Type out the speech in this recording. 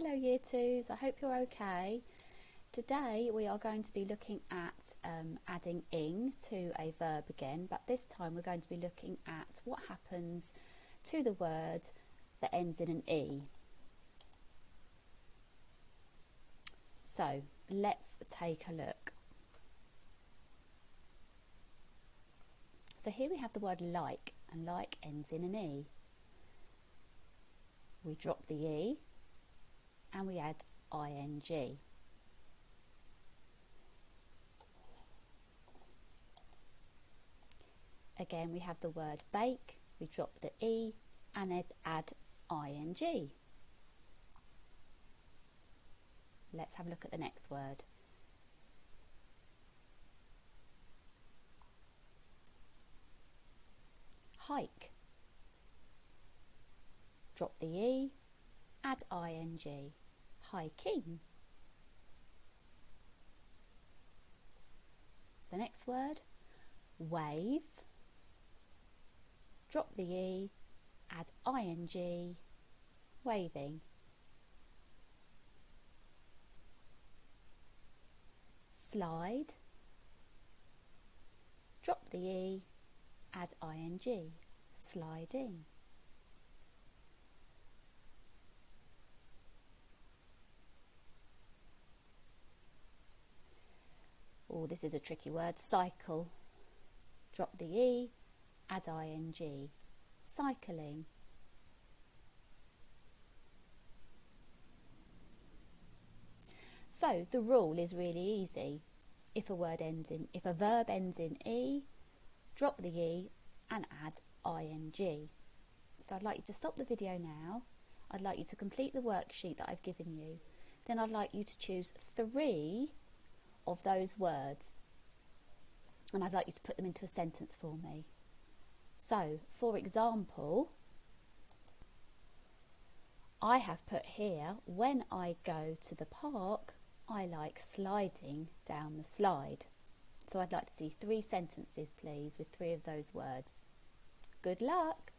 Hello Year 2s, I hope you're okay. Today we are going to be looking at adding ing to a verb again, but this time we're going to be looking at what happens to the word that ends in an E. So let's take a look. So here we have the word like, and like ends in an E. We drop the E and we add ing. Again, we have the word bake, we drop the E and add ing. Let's have a look at the next word. Hike. Drop the E, add ing. Hiking. The next word, wave. Drop the E, add ing. Waving. Slide. Drop the E, add ing. Sliding. Oh, this is a tricky word. Cycle. Drop the E, add ing. Cycling. So the rule is really easy. If a verb ends in E, drop the E and add ing. So I'd like you to stop the video now. I'd like you to complete the worksheet that I've given you. Then I'd like you to choose 3 of those words, and I'd like you to put them into a sentence for me. So, for example, I have put here, when I go to the park, I like sliding down the slide. So I'd like to see 3 sentences, please, with 3 of those words. Good luck!